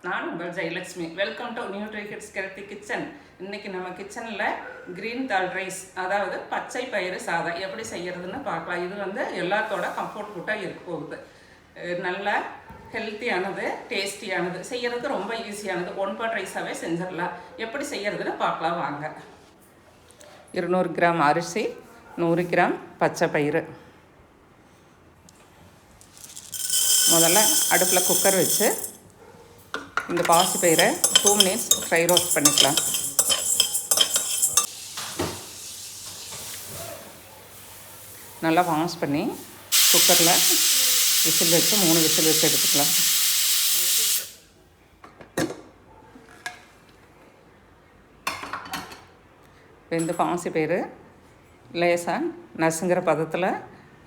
நான் உங்கள் Jayalakshmi. Welcome to nutri kids healthy kitchen. இன்றைக்கி நம்ம கிச்சனில் க்ரீன் தால் ரைஸ், அதாவது பச்சை பயிறு சாதம் எப்படி செய்கிறதுன்னு பார்க்கலாம். இது வந்து எல்லாத்தோட கம்ஃபர்ட் ஃபுட்டாக இருக்க போகுது. நல்லா ஹெல்த்தியானது, டேஸ்டியானது, செய்கிறதுக்கு ரொம்ப ஈஸியானது. ஒன் பாட் ரைஸாகவே செஞ்சிடலாம். எப்படி செய்கிறதுன்னு பார்க்கலாம் வாங்க. 200 கிராம் அரிசி, 100 கிராம் பச்சை பயிறு. முதல்ல அடுப்பில் குக்கர் வச்சு இந்த பாசி பயிரை 2 மினிட்ஸ் ஃப்ரை ரோஸ்ட் பண்ணிக்கலாம். நல்லா வாஷ் பண்ணி குக்கரில் விசில் வச்சு 3 விசில் வச்சு எடுத்துக்கலாம். இந்த பாசி பயிறு லேசாக நசுங்கிற பதத்தில்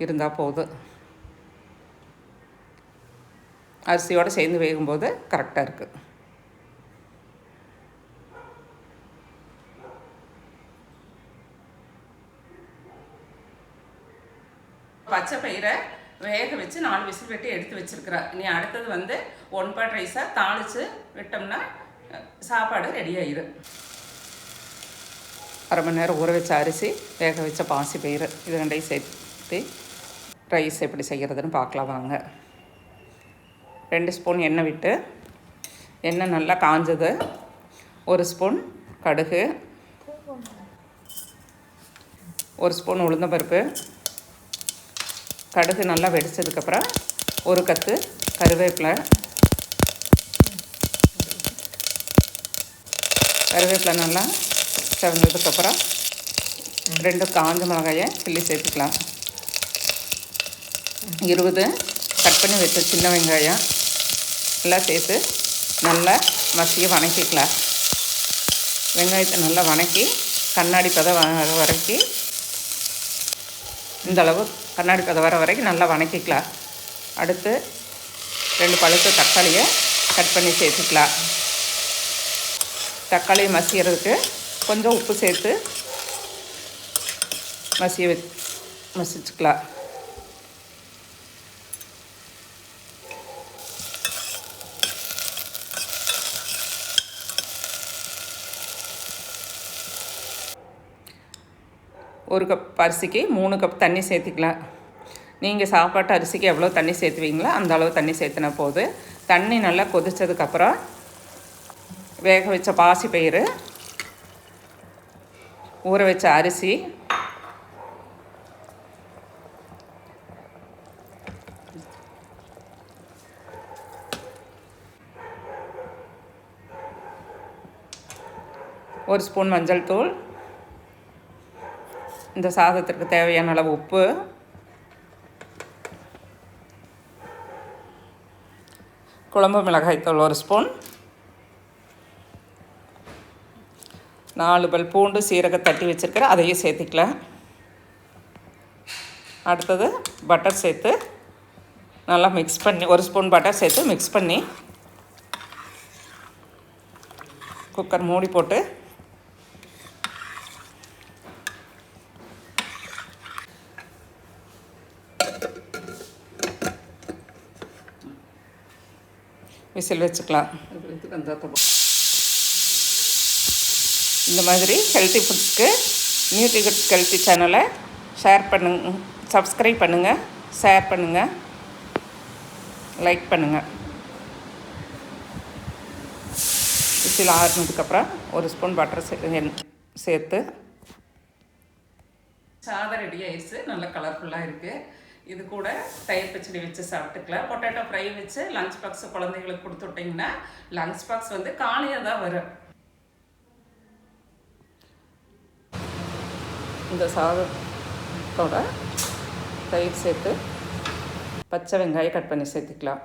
இருந்தால் போதும். அரிசியோடு சேர்ந்து வேகும்போது கரெக்டாக இருக்குது. பச்சை பயிரை வேக வச்சு 4 விசில் வெட்டி எடுத்து வச்சுருக்கிறேன். இனி அடுத்தது வந்து 1 பாட் ரைஸாக தாளித்து விட்டோம்னா சாப்பாடு ரெடி ஆயிடும். அரை மணி நேரம் ஊற வச்ச அரிசி, வேக வச்ச பாசி பயிறு, இது ரெண்டையும் சேர்த்து ரைஸ் எப்படி செய்கிறதுன்னு பார்க்கலாம் வாங்க. 2 ஸ்பூன் எண்ணெய் விட்டு, எண்ணெய் நல்லா காஞ்சது, 1 ஸ்பூன் கடுகு, 1 ஸ்பூன் உளுந்தம்பருப்பு, கடுகு நல்லா வெடித்ததுக்கப்புறம் 1 கத்து கருவேப்பிலை, நல்லா செவந்ததுக்கப்புறம் 2 காஞ்ச மிளகாயை கிள்ளி சேர்த்துக்கலாம். 20 கட் பண்ணி வச்ச சின்ன வெங்காயம் எல்லாம் சேர்த்து நல்லா மசிய வணக்கிக்கலாம். வெங்காயத்தை நல்லா வணக்கி கண்ணாடி பதம் வர வரைக்கும், இந்தளவு கண்ணாடி பதம் வர வரைக்கும் நல்லா வணக்கிக்கலாம். அடுத்து 2 பழுத்த தக்காளியை கட் பண்ணி சேர்த்துக்கலாம். தக்காளி மசிகிறதுக்கு கொஞ்சம் உப்பு சேர்த்து மசிச்சுக்கலாம். ஒரு கப் அரிசிக்கு 3 கப் தண்ணி சேர்த்துக்கலாம். நீங்கள் சாப்பாட்டு அரிசிக்கு எவ்வளோ தண்ணி சேர்த்துவீங்களோ அந்த அளவு தண்ணி சேர்த்துனா போது. தண்ணி நல்லா கொதித்ததுக்கப்புறம் வேக வச்ச பாசி பயிறு, ஊற வச்ச அரிசி, ஒரு ஸ்பூன் மஞ்சள் தூள், இந்த சாதத்திற்கு தேவையான அளவு உப்பு, குழம்பு மிளகாய்த்தூள் 1 ஸ்பூன், 4 பல் பூண்டு சீரகம் தட்டி வச்சுருக்கிறேன், அதையும் சேர்த்துக்கலாம். அடுத்தது பட்டர் சேர்த்து நல்லா மிக்ஸ் பண்ணி 1 ஸ்பூன் பட்டர் சேர்த்து மிக்ஸ் பண்ணி குக்கர் மூடி போட்டு விசில் வச்சுக்கலாம். இந்த மாதிரி ஹெல்த்தி ஃபுட்ஸ்க்கு நியூட்ரி கிட்ஸ் ஹெல்த்தி சேனலை சப்ஸ்கிரைப் பண்ணுங்கள், ஷேர் பண்ணுங்கள், லைக் பண்ணுங்கள். விசில் ஆறுனதுக்கப்புறம் 1 ஸ்பூன் பட்டர் சேர்த்து சாதம் ரெடி ஆயிடுச்சு. நல்லா கலர்ஃபுல்லாக இருக்குது. இது கூட தயிர் பச்சடி வச்சு சாப்பிட்டுக்கலாம். பொட்டேட்டோ ஃப்ரை வச்சு லஞ்ச் பாக்ஸ் குழந்தைங்களுக்கு கொடுத்து விட்டிங்கன்னா லஞ்ச் பாக்ஸ் வந்து காலியாக தான் வரும். இந்த சாதத்தோட தயிர் சேர்த்து பச்சை வெங்காயம் கட் பண்ணி சேர்த்துக்கலாம்.